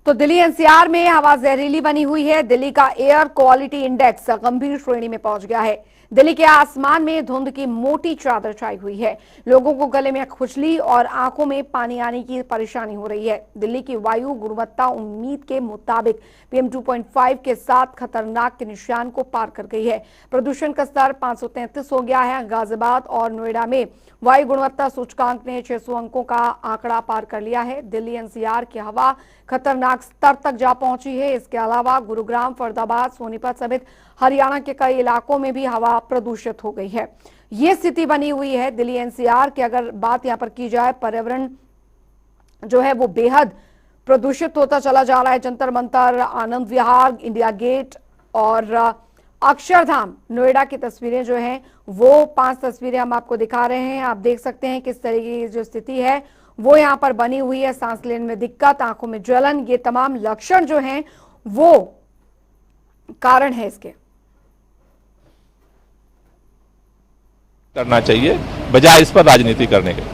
तो दिल्ली एनसीआर में हवा जहरीली बनी हुई है। दिल्ली का एयर क्वालिटी इंडेक्स गंभीर श्रेणी में पहुंच गया है। दिल्ली के आसमान में धुंध की मोटी चादर छाई हुई है। लोगों को गले में खुजली और आंखों में पानी आने की परेशानी हो रही है। दिल्ली की वायु गुणवत्ता उम्मीद के मुताबिक PM 2.5 के साथ खतरनाक के निशान को पार कर गई है। प्रदूषण का स्तर 533 हो गया है। गाजियाबाद और नोएडा में वायु गुणवत्ता सूचकांक ने 600 अंकों का आंकड़ा पार कर लिया है। दिल्ली एनसीआर की हवा खतरनाक स्तर तक जा पहुंची है। इसके अलावा गुरुग्राम, फरीदाबाद, सोनीपत समेत हरियाणा के कई इलाकों में भी हवा प्रदूषित हो गई है। ये स्थिति बनी हुई है दिल्ली एनसीआर की। अगर बात यहां पर की जाए, पर्यावरण जो है वो बेहद प्रदूषित होता चला जा रहा है। जंतर मंतर, आनंद विहार, इंडिया गेट और अक्षरधाम, नोएडा की तस्वीरें जो हैं वो 5 तस्वीरें हम आपको दिखा रहे हैं। आप देख सकते हैं किस तरीके की जो स्थिति है वो यहाँ पर बनी हुई है। सांस लेने में दिक्कत, आंखों में जलन, ये तमाम लक्षण जो हैं वो कारण है इसके। करना चाहिए बजाय इस पर राजनीति करने के।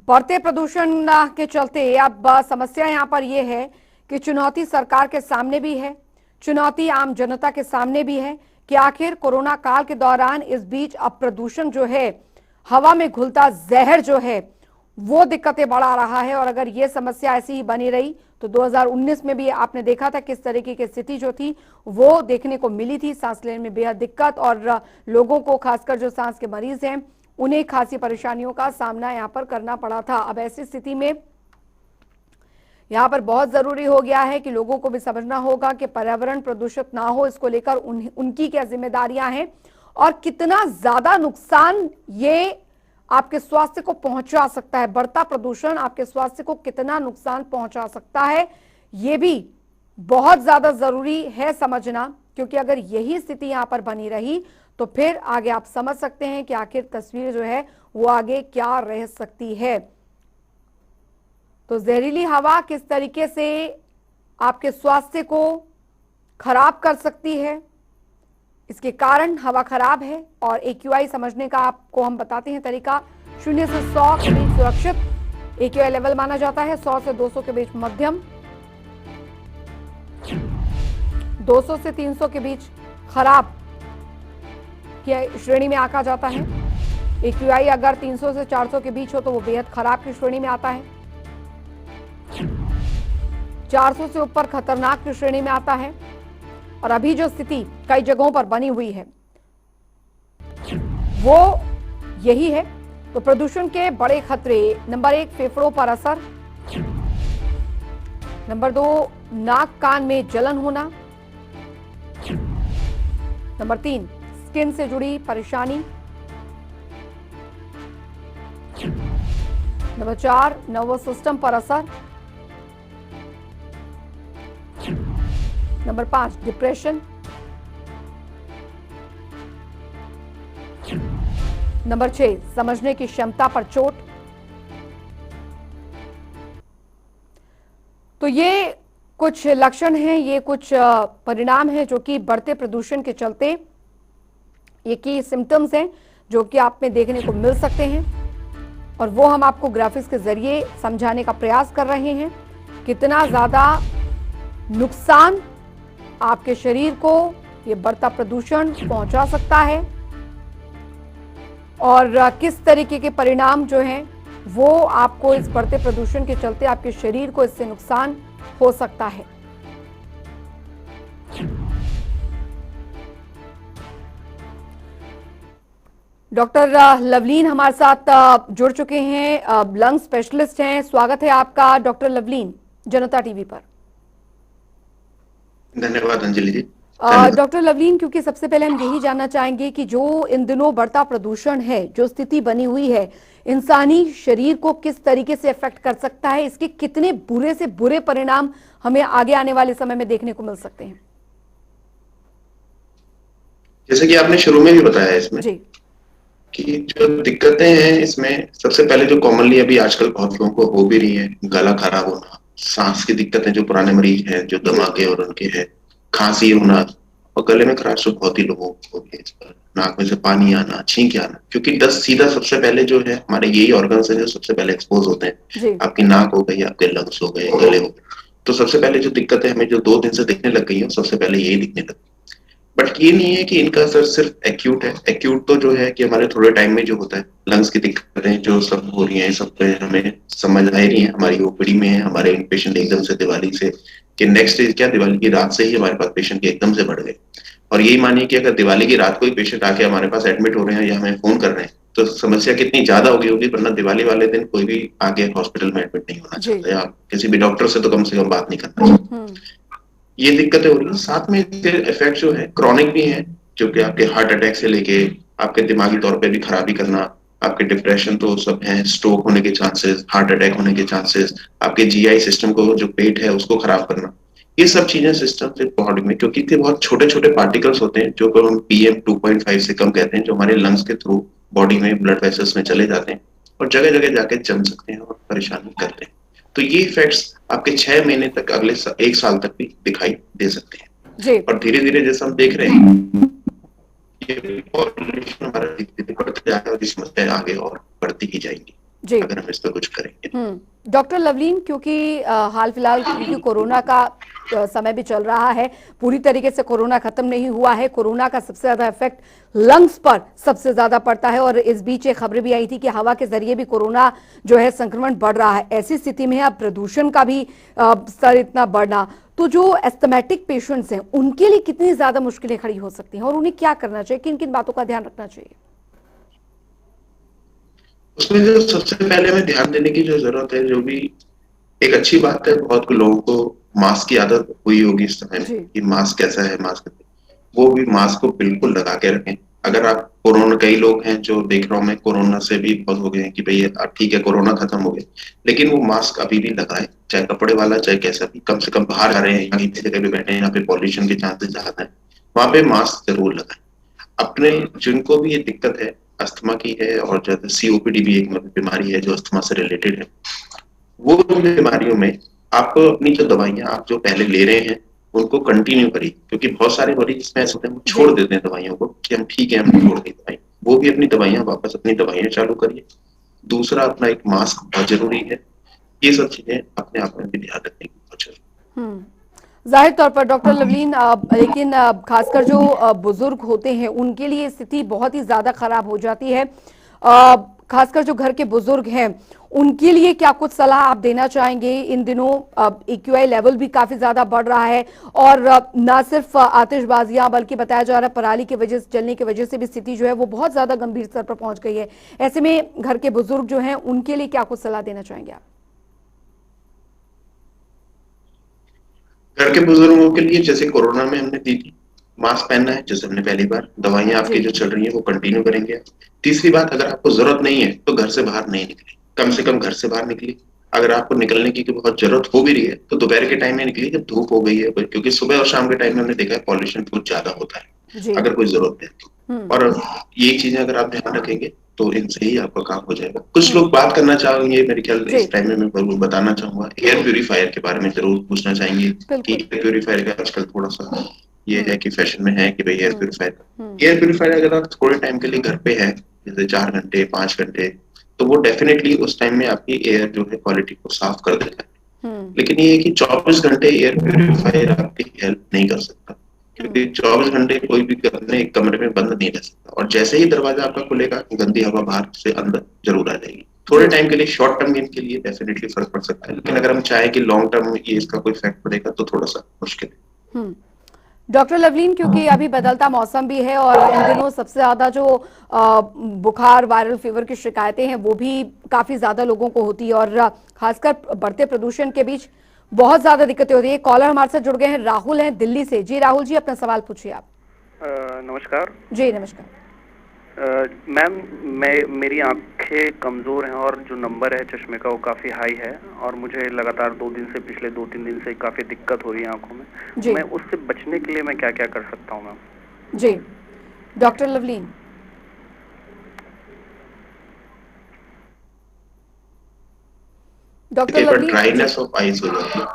बढ़ते प्रदूषण के चलते अब समस्या यहाँ पर यह है कि चुनौती सरकार के सामने भी है, चुनौती आम जनता के सामने भी है कि आखिर कोरोना काल के दौरान इस बीच अब प्रदूषण जो है, हवा में घुलता जहर जो है वो दिक्कतें बढ़ा रहा है। और अगर ये समस्या ऐसी ही बनी रही तो 2019 में भी आपने देखा था किस तरीके की स्थिति जो थी वो देखने को मिली थी। सांस लेने में बेहद दिक्कत और लोगों को, खासकर जो सांस के मरीज हैं, उन्हें खासी परेशानियों का सामना यहाँ पर करना पड़ा था। अब ऐसी स्थिति में यहाँ पर बहुत जरूरी हो गया है कि लोगों को भी समझना होगा कि पर्यावरण प्रदूषित ना हो, इसको लेकर उनकी क्या जिम्मेदारियां हैं और कितना ज्यादा नुकसान ये आपके स्वास्थ्य को पहुंचा सकता है। बढ़ता प्रदूषण आपके स्वास्थ्य को कितना नुकसान पहुंचा सकता है, ये भी बहुत ज्यादा जरूरी है समझना, क्योंकि अगर यही स्थिति यहां पर बनी रही तो फिर आगे आप समझ सकते हैं कि आखिर तस्वीर जो है वो आगे क्या रह सकती है। तो जहरीली हवा किस तरीके से आपके स्वास्थ्य को खराब कर सकती है, इसके कारण हवा खराब है। और AQI समझने का आपको हम बताते हैं तरीका। 0 से 100 के बीच सुरक्षित AQI लेवल माना जाता है, 100 से 200 के बीच मध्यम, 200 से 300 के बीच खराब की श्रेणी में आंका जाता है। AQI अगर 300 से 400 के बीच हो तो वो बेहद खराब की श्रेणी में आता है। 400 से ऊपर खतरनाक की श्रेणी में आता है। और अभी जो स्थिति कई जगहों पर बनी हुई है वो यही है। तो प्रदूषण के बड़े खतरे, नंबर 1 फेफड़ों पर असर, नंबर 2 नाक कान में जलन होना, नंबर 3 स्किन से जुड़ी परेशानी, नंबर 4 नर्वस सिस्टम पर असर, नंबर 5 डिप्रेशन, नंबर 6 समझने की क्षमता पर चोट। तो ये कुछ लक्षण हैं, ये कुछ परिणाम हैं जो कि बढ़ते प्रदूषण के चलते ये की सिम्टम्स हैं जो कि आप में देखने को मिल सकते हैं। और वो हम आपको ग्राफिक्स के जरिए समझाने का प्रयास कर रहे हैं। कितना ज्यादा नुकसान आपके शरीर को ये बढ़ता प्रदूषण पहुंचा सकता है और किस तरीके के परिणाम जो हैं वो आपको इस बढ़ते प्रदूषण के चलते आपके शरीर को इससे नुकसान हो सकता है। डॉक्टर लवलीन हमारे साथ जुड़ चुके हैं, लंग स्पेशलिस्ट हैं। स्वागत है आपका डॉक्टर लवलीन जनता टीवी पर। धन्यवाद अंजलि जी। डॉक्टर लवलीन, क्योंकि सबसे पहले हम यही जानना चाहेंगे कि जो इन दिनों बढ़ता प्रदूषण है, जो स्थिति बनी हुई है, इंसानी शरीर को किस तरीके से इफेक्ट कर सकता है, इसके कितने बुरे से बुरे परिणाम हमें आगे आने वाले समय में देखने को मिल सकते हैं? जैसे कि आपने शुरू में भी बताया इसमें जी, कि जो दिक्कतें हैं इसमें सबसे पहले जो कॉमनली अभी आजकल बहुत लोगों को हो भी रही है, गला खराब होना, सांस की दिक्कतें जो पुराने मरीज हैं, जो दमा के और उनके हैं, खांसी होना, और गले में खराश तो बहुत ही लोगों को होती है इस पर, नाक में से पानी आना, छींके आना, क्योंकि दस सीधा सबसे पहले जो है हमारे यही ऑर्गन्स है जो सबसे पहले एक्सपोज होते हैं। जी आपकी नाक हो गई, आपके लंग्स हो गए, गले हो गए। तो सबसे पहले जो दिक्कत है हमें जो 2 दिन से दिखने लग गई है, सबसे पहले यही दिखने लगी। बट ये नहीं है कि इनका असर सिर्फ एक्यूट है। एक्यूट तो जो है कि हमारे थोड़े टाइम में जो होता है, लंग्स की दिक्कतें जो सब हो रही हैं, सब पे हमें समझ आ रही है, हमारी ओपीडी में है, हमारे पेशेंट एकदम से दिवाली से कि नेक्स्ट डे क्या, दिवाली की रात से ही हमारे पास पेशेंट के एकदम से बढ़ गए। और यही मानिए कि अगर दिवाली की रात को ही पेशेंट आके हमारे पास एडमिट हो रहे हैं या हमें फोन कर रहे हैं, तो समस्या कितनी ज्यादा होगी होगी, वरना दिवाली वाले दिन कोई भी आगे हॉस्पिटल में एडमिट नहीं होना जी चाहता, या किसी भी डॉक्टर से तो कम बात नहीं करना चाहता। ये दिक्कतें हो रही है। साथ में इसके इफेक्ट जो है क्रॉनिक भी हैं, जो कि आपके हार्ट अटैक से लेके आपके दिमागी तौर पे भी खराबी करना, आपके डिप्रेशन तो सब है, स्ट्रोक होने के चांसेस, हार्ट अटैक होने के चांसेस, आपके जीआई सिस्टम को जो पेट है उसको खराब करना, ये सब चीजें सिस्टम से बॉडी में, क्योंकि इतने बहुत छोटे छोटे पार्टिकल्स होते हैं जो को हम PM2.5 से कम कहते हैं, जो हमारे लंग्स के थ्रू बॉडी में ब्लड वेसल्स में चले जाते हैं और जगह जगह जाके जम सकते हैं और परेशानी करते हैं। तो ये इफेक्ट्स आपके 6 महीने तक, अगले 1 साल तक भी दिखाई दे सकते हैं। जी और धीरे धीरे जैसे हम देख रहे हैं, ये पॉपुलेशन हमारा धीरे धीरे बढ़ते जाएगा और ये समस्या आगे और बढ़ती ही जाएंगी जी अगर हम इस पर कुछ करेंगे। डॉक्टर लवलीन, क्योंकि हाल फिलहाल क्योंकि कोरोना का समय भी चल रहा है, पूरी तरीके से कोरोना खत्म नहीं हुआ है, कोरोना का सबसे ज्यादा इफेक्ट लंग्स पर सबसे ज्यादा पड़ता है और इस बीच एक खबरें भी आई थी कि हवा के जरिए भी कोरोना जो है संक्रमण बढ़ रहा है। ऐसी स्थिति में अब प्रदूषण का भी स्तर इतना बढ़ना, तो जो एस्थमेटिक पेशेंट्स हैं उनके लिए कितनी ज्यादा मुश्किलें खड़ी हो सकती हैं और उन्हें क्या करना चाहिए, किन किन बातों का ध्यान रखना चाहिए? उसमें जो सबसे पहले हमें ध्यान देने की जो जरूरत है, जो भी एक अच्छी बात है, बहुत को लोगों को मास्क की आदत हुई होगी इस समय में जी कि मास्क कैसा है, मास्क, वो भी मास्क को बिल्कुल लगा के रखें। अगर आप कोरोना, कई लोग हैं जो देख रहा हूं मैं कोरोना से भी बहुत हो गए हैं कि भाई अब ठीक है कोरोना खत्म हो गया, लेकिन वो मास्क अभी भी लगाए, चाहे कपड़े वाला चाहे कैसा भी, कम से कम बाहर आ रहे हैं, कहीं भी जगह पे बैठे हैं यहाँ पे पॉल्यूशन के चांसेस ज्यादा है, वहां पे मास्क जरूर लगाएं। अपने जिनको भी ये दिक्कत है, अस्थमा की है और जैसे COPD भी एक बीमारी है जो अस्थमा से रिलेटेड है, वो बीमारियों में आप अपनी जो दवाइयां आप जो पहले ले रहे हैं उनको कंटिन्यू करिए, क्योंकि बहुत सारे मरीज इसमें ऐसे होते हैं वो छोड़ देते हैं दवाइयों को कि हम ठीक है, हम छोड़ दी दवाई, वो भी अपनी दवाइयां वापस अपनी दवाइयां चालू करिए। दूसरा, अपना एक मास्क बहुत जरूरी है। ये सब चीजें अपने आप में भी ध्यान रखने की बहुत जरूरी है। जाहिर तौर पर डॉक्टर लवलीन, लेकिन खासकर जो बुजुर्ग होते हैं उनके लिए स्थिति बहुत ही ज्यादा खराब हो जाती है। खासकर जो घर के बुजुर्ग हैं उनके लिए क्या कुछ सलाह आप देना चाहेंगे? इन दिनों AQI लेवल भी काफी ज्यादा बढ़ रहा है और ना सिर्फ आतिशबाजियां बल्कि बताया जा रहा है पराली की वजह से, जलने की वजह से भी स्थिति जो है वो बहुत ज्यादा गंभीर स्तर पर पहुंच गई है। ऐसे में घर के बुजुर्ग जो हैं उनके लिए क्या कुछ सलाह देना चाहेंगे आप? घर के बुजुर्गों के लिए जैसे कोरोना में हमने दी थी, मास्क पहनना है जैसे हमने पहली बार, दवाइयां आपकी जी जो चल रही है वो कंटिन्यू करेंगे। तीसरी बात, अगर आपको जरूरत नहीं है तो घर से बाहर नहीं निकले, कम से कम घर से बाहर निकलिए। अगर आपको निकलने की बहुत जरूरत हो भी रही है तो दोपहर के टाइम में निकलिए जब धूप हो गई है, क्योंकि सुबह और शाम के टाइम में हमने देखा है पॉल्यूशन बहुत ज्यादा होता है जी अगर कोई जरूरत है तो। और ये चीजें अगर आप ध्यान रखेंगे तो इनसे ही आपका काम हो जाएगा। कुछ लोग बात करना चाहेंगे, मेरे ख्याल जी इस टाइम में मैं जरूर बताना चाहूंगा, एयर प्यूरीफायर के बारे में जरूर पूछना चाहेंगे कि बिल्कुल। एयर प्यूरीफायर का आजकल थोड़ा सा ये है कि फैशन में है कि भाई एयर हम्म प्यूरीफायर, एयर प्यूरीफायर अगर आप थोड़े टाइम के लिए घर पे है, जैसे 4 घंटे 5 घंटे, तो वो डेफिनेटली उस टाइम में आपकी एयर जो है क्वालिटी को साफ कर देता है। हम्म लेकिन ये है कि 24 घंटे एयर प्यूरीफायर आपकी हेल्प नहीं कर सकता, क्योंकि 24 घंटे कोई भी अपने एक कमरे में बंद नहीं रह सकता, और जैसे ही दरवाजा आपका खुलेगा गंदी हवा बाहर से अंदर जरूर आ जाएगी। थोड़े टाइम के लिए, शॉर्ट टर्म गेन के लिए डेफिनेटली फर्क पड़ सकता है, लेकिन अगर हम चाहें कि लॉन्ग टर्म ये इसका कोई इफेक्ट पड़ेगा तो थोड़ा सा मुश्किल है। डॉक्टर लवलीन, क्योंकि अभी बदलता मौसम भी है और इन दिनों सबसे ज्यादा जो बुखार, वायरल फीवर की शिकायतें हैं वो भी काफी ज्यादा लोगों को होती है और खासकर बढ़ते प्रदूषण के बीच बहुत ज्यादा दिक्कतें होती है। कॉलर हमारे साथ जुड़ गए हैं, राहुल हैं दिल्ली से। जी राहुल जी, अपना सवाल पूछिए आप। नमस्कार जी नमस्कार। मैम, मेरी आंखें कमज़ोर हैं और जो नंबर है चश्मे का वो काफ़ी हाई है और मुझे लगातार 2 दिन से, पिछले 2-3 दिन से काफ़ी दिक्कत हो रही है आंखों में। जी मैं उससे बचने के लिए मैं क्या क्या कर सकता हूँ मैम? जी doctor Lovleen. Doctor Lovleen, dryness of eyes हो जाती है।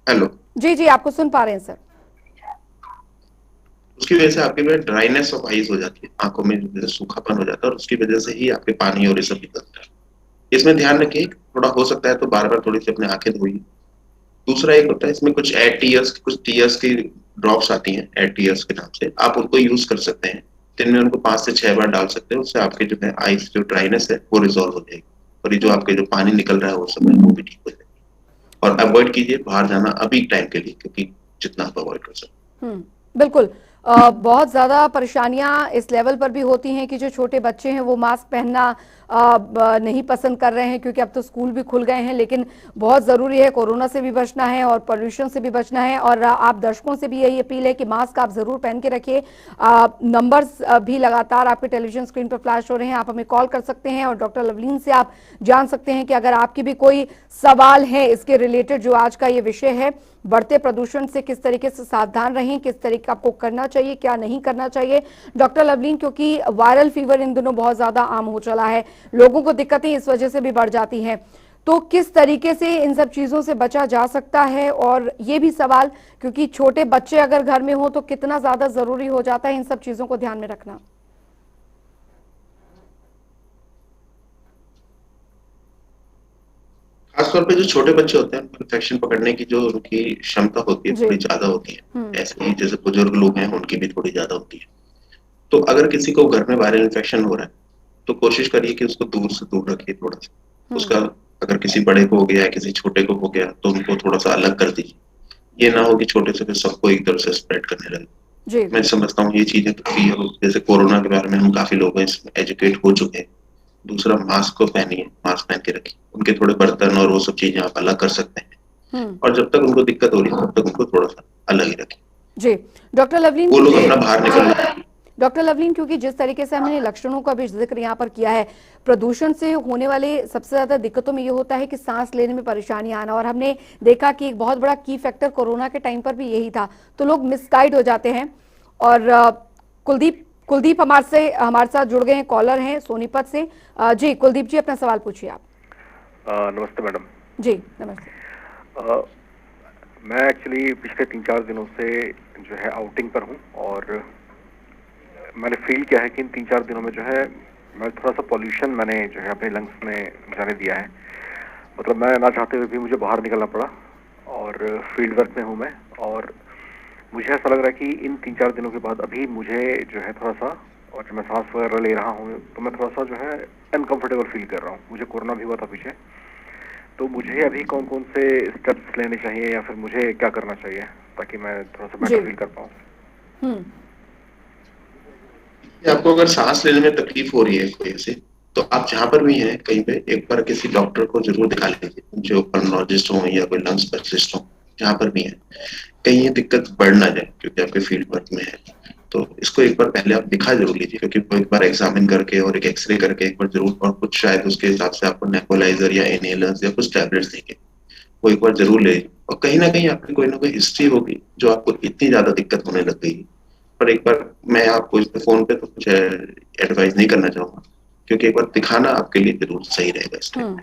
हेलो, जी जी आपको सुन पा रहे हैं सर। उसकी वजह से आपके में ड्राइनेस ऑफ आईज हो जाती है, आंखों में जैसे सूखापन हो जाता है, और उसकी वजह से ही आपके पानी और ये सब निकलता है। इसमें ध्यान रखिए, थोड़ा हो सकता है तो बार बार थोड़ी सी अपने आंखें धोइए। दूसरा एक होता है इसमें कुछ कुछ टीयर्स की ड्रॉप्स आती हैं, एड टीयर्स के नाम से, आप उनको यूज कर सकते हैं। दिन में उनको 5 से 6 बार डाल सकते हैं, उससे आपके जो है आईज जो ड्राइनेस है वो रिजॉल्व हो जाएगी, और ये जो आपके जो पानी निकल रहा है वो सब है वो भी ठीक हो जाएगी। और अवॉइड कीजिए बाहर जाना अभी टाइम के लिए, क्योंकि जितना आप अवॉइड कर सकते। बिल्कुल। बहुत ज्यादा परेशानियां इस लेवल पर भी होती हैं कि जो छोटे बच्चे हैं वो मास्क पहनना नहीं पसंद कर रहे हैं, क्योंकि अब तो स्कूल भी खुल गए हैं, लेकिन बहुत जरूरी है, कोरोना से भी बचना है और पोल्यूशन से भी बचना है। और आप दर्शकों से भी यही अपील है कि मास्क आप जरूर पहन के रखिए। नंबर्स भी लगातार आपके टेलीविजन स्क्रीन पर फ्लैश हो रहे हैं, आप हमें कॉल कर सकते हैं और डॉक्टर लवलीन से आप जान सकते हैं कि अगर आपकी भी कोई सवाल है इसके रिलेटेड, जो आज का ये विषय है, बढ़ते प्रदूषण से किस तरीके से सावधान रहें, किस तरीके आपको करना चाहिए, क्या नहीं करना चाहिए। डॉक्टर लवलीन, क्योंकि वायरल फीवर इन दिनों बहुत ज्यादा आम हो चला है, लोगों को दिक्कतें इस वजह से भी बढ़ जाती हैं, तो किस तरीके से इन सब चीजों से बचा जा सकता है? और ये भी सवाल, क्योंकि छोटे बच्चे अगर घर में हो तो कितना ज्यादा जरूरी हो जाता है इन सब चीजों को ध्यान में रखना। खासतौर पे जो छोटे बच्चे होते हैं, इन्फेक्शन पकड़ने की जो उनकी क्षमता होती है थोड़ी ज्यादा होती है, ऐसे ही जैसे बुजुर्ग लोग हैं उनकी भी थोड़ी ज्यादा होती है। तो अगर किसी को घर में वायरल इन्फेक्शन हो रहा है तो कोशिश करिए कि उसको दूर से दूर रखिए थोड़ा सा। उसका अगर किसी बड़े को हो गया है, किसी छोटे को हो गया, तो उनको थोड़ा सा अलग कर दीजिए। ये ना हो कि छोटे से फिर सबको एक तरफ से स्प्रेड करने लगे। मैं समझता हूँ ये चीजें तो, जैसे कोरोना के बारे में हम काफी लोग इसमें एजुकेट हो चुके हैं। दूसरा, मास्क को पहनिए, मास्क पहन के रखिए। उनके थोड़े बर्तन और वो सब चीजें आप अलग कर सकते हैं, और जब तक उनको दिक्कत हो रही है तब तक उनको थोड़ा सा अलग ही रखिए। जी डॉक्टर लवलीन, वो लोग अपना बाहर निकलना। डॉक्टर लवलीन, क्योंकि जिस तरीके से हमने लक्षणों का भी जिक्र यहाँ पर किया है, प्रदूषण से होने वाले सबसे ज्यादा दिक्कतों में ये होता है कि सांस लेने में परेशानी आना, और हमने देखा कि एक बहुत बड़ा की फैक्टर कोरोना के टाइम पर भी यही था, तो लोग मिसगाइड हो जाते हैं। और कुलदीप हमारे साथ जुड़ गए हैं, कॉलर हैं सोनीपत से। जी कुलदीप जी, अपना सवाल पूछिए आप। नमस्ते मैडम। जी नमस्ते। मैं एक्चुअली पिछले 3-4 दिनों से जो है आउटिंग पर हूँ, और मैंने फील किया है कि इन 3-4 दिनों में जो है मैं थोड़ा सा पॉल्यूशन मैंने जो है अपने लंग्स में जाने दिया है। मतलब मैं ना चाहते हुए भी मुझे बाहर निकलना पड़ा, और फील्ड वर्क में हूँ मैं, और मुझे ऐसा लग रहा है कि इन 3-4 दिनों के बाद अभी मुझे जो है थोड़ा सा, और जब मैं सांस वगैरह ले रहा हूँ तो मैं थोड़ा सा जो है अनकंफर्टेबल फील कर रहा हूँ। मुझे कोरोना भी हुआ था पीछे, तो मुझे अभी कौन कौन से स्टेप्स लेने चाहिए या फिर मुझे क्या करना चाहिए ताकि मैं थोड़ा सा बेटर फील कर पाऊँ? आपको अगर सांस लेने में तकलीफ हो रही है कोई से, तो आप जहां पर भी हैं कहीं पे एक बार किसी डॉक्टर को जरूर दिखा लीजिए, जो पल्मोनोलॉजिस्ट हो या कोई लंग स्पेशलिस्ट हो, जहां पर भी है, कहीं ये दिक्कत बढ़ ना जाए क्योंकि आपके फील्ड वर्क में है। तो इसको एक बार पहले आप दिखा जरूर लीजिए, क्योंकि वो एक बार एग्जामिन करके और एक एक्सरे करके एक बार जरूर, और कुछ शायद उसके हिसाब से आपको नेबुलाइजर या इनहेलर्स या कुछ टैबलेट्स देंगे, वो एक बार जरूर ले। और कहीं ना कहीं आपकी कोई ना कोई हिस्ट्री होगी जो आपको इतनी ज्यादा दिक्कत होने लग गई। पर एक बार मैं आपको इस पे फोन पे तो कुछ एडवाइस नहीं करना चाहूंगा, क्योंकि एक बार दिखाना आपके लिए जरूर सही रहेगा इस टाइम।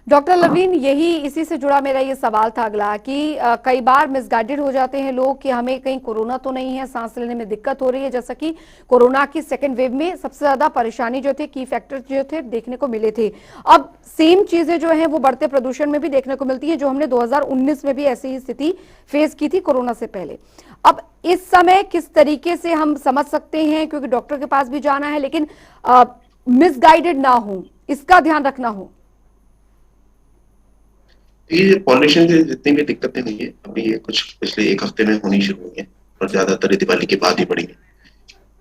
डॉक्टर लवलीन, यही इसी से जुड़ा मेरा ये सवाल था अगला कि कई बार मिसगाइडेड हो जाते हैं लोग कि हमें कहीं कोरोना तो नहीं है, सांस लेने में दिक्कत हो रही है। जैसा कि कोरोना की सेकेंड वेव में सबसे ज्यादा परेशानी जो थे, की फैक्टर जो थे देखने को मिले थे। अब सेम चीजें जो है वो बढ़ते प्रदूषण में भी देखने को मिलती है, जो हमने 2019 में भी ऐसी ही स्थिति फेस की थी कोरोना से पहले। अब इस समय किस तरीके से हम समझ सकते हैं, क्योंकि डॉक्टर के पास भी जाना है, लेकिन मिसगाइडेड ना हो, इसका ध्यान रखना हो? ये पॉल्यूशन से जितनी भी दिक्कतें हुई है अभी, ये कुछ पिछले 1 हफ्ते में होनी शुरू हुई है, और ज्यादातर दिवाली के बाद ही बढ़ी है।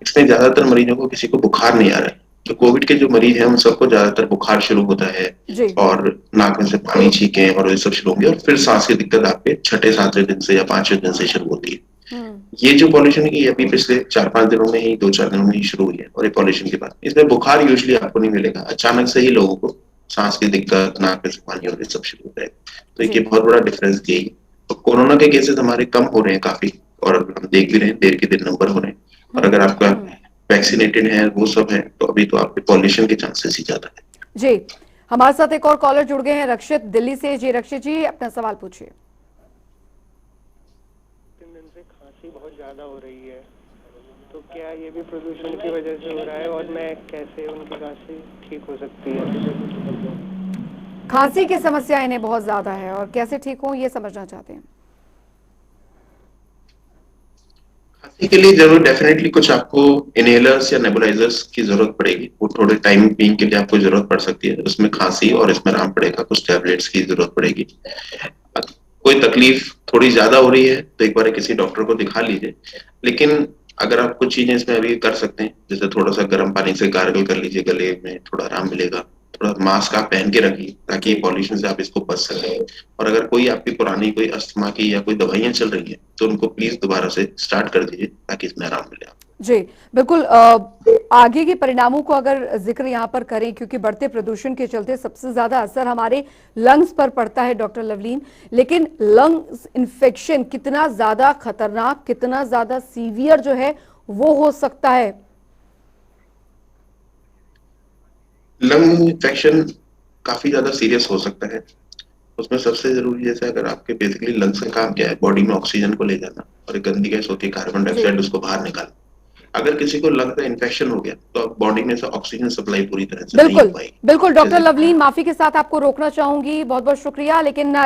इसमें ज्यादातर मरीजों को किसी को बुखार नहीं आ रहा है। जो कोविड के जो मरीज हैं उन सबको ज्यादातर बुखार शुरू होता है, और नाक में से पानी छींके और ये सब शुरू होंगे, और फिर सांस की दिक्कत आपके 6-7वें दिन से या 5वें दिन से शुरू होती है। ये जो पॉल्यूशन की अभी पिछले 4-5 दिनों में ही, 2-4 दिनों में ही शुरू हुई है, और ये पॉल्यूशन के बाद इसमें बुखार यूजुअली आपको नहीं मिलेगा। अचानक से ही लोगों को सांस की दिक्कत, नाक में से पानी और ये सब शुरू हो जाएगा। तो ये बहुत बड़ा डिफरेंस यही है। तो कोरोना के केसेस हमारे कम हो रहे हैं काफी, और हम देख भी रहे हैं देर के दिन नंबर हो रहे हैं। और अगर आपका वैक्सीनेटेड है, वो सब है, तो अभी तो आपके पॉल्यूशन के चांसेस ही ज्यादा है। जी, हमारे साथ एक और कॉलर जुड़ गए हैं, रक्षित दिल्ली से। जी रक्षित जी, अपना सवाल पूछिए। 3 दिन से खांसी बहुत ज्यादा हो रही है, क्या ये भी प्रदूषण की वजह से हो रहा है और मैं कैसे उनकी खांसी ठीक हो सकती है? खांसी की समस्या इन्हें बहुत ज्यादा है और कैसे ठीक हो ये समझना चाहते हैं। खांसी के लिए जरूर डेफिनेटली कुछ आपको इनहेलर्स या नेबुलाइजर्स की जरूरत पड़ेगी। वो थोड़े टाइम बीइंग के लिए आपको जरूरत पड़ सकती है। उसमें खांसी और इसमें आराम पड़ेगा, कुछ टैबलेट्स की जरूरत पड़ेगी। कोई तकलीफ थोड़ी ज्यादा हो रही है तो एक बार किसी डॉक्टर को दिखा लीजिए। लेकिन अगर आप कुछ चीजें इसमें अभी कर सकते हैं, जैसे थोड़ा सा गर्म पानी से गार्गल कर लीजिए, गले में थोड़ा आराम मिलेगा। थोड़ा मास्क आप पहन के रखिए ताकि पॉल्यूशन से आप इसको बच सकें। और अगर कोई आपकी पुरानी कोई अस्थमा की या कोई दवाइयां चल रही है तो उनको प्लीज दोबारा से स्टार्ट कर दीजिए ताकि इसमें आराम मिले आपको। जी बिल्कुल। आगे के परिणामों को अगर जिक्र यहाँ पर करें, क्योंकि बढ़ते प्रदूषण के चलते सबसे ज्यादा असर हमारे लंग्स पर पड़ता है डॉक्टर लवलीन, लेकिन लंग्स इन्फेक्शन कितना ज्यादा खतरनाक, कितना ज्यादा सीवियर जो है वो हो सकता है? लंग इन्फेक्शन काफी ज्यादा सीरियस हो सकता है। उसमें सबसे जरूरी, जैसे अगर आपके बेसिकली लंग्स का काम क्या है, बॉडी में ऑक्सीजन को ले जाना, और एक गंदी गैस होती है कार्बन डाइऑक्साइड, उसको बाहर निकालना। अगर किसी को लंग का इन्फेक्शन हो गया तो अब बॉडी में से ऑक्सीजन सप्लाई पूरी तरह से नहीं हो बिल्कुल पाएगी। बिल्कुल। डॉक्टर लवलीन, माफी के साथ आपको रोकना चाहूंगी, बहुत बहुत शुक्रिया, लेकिन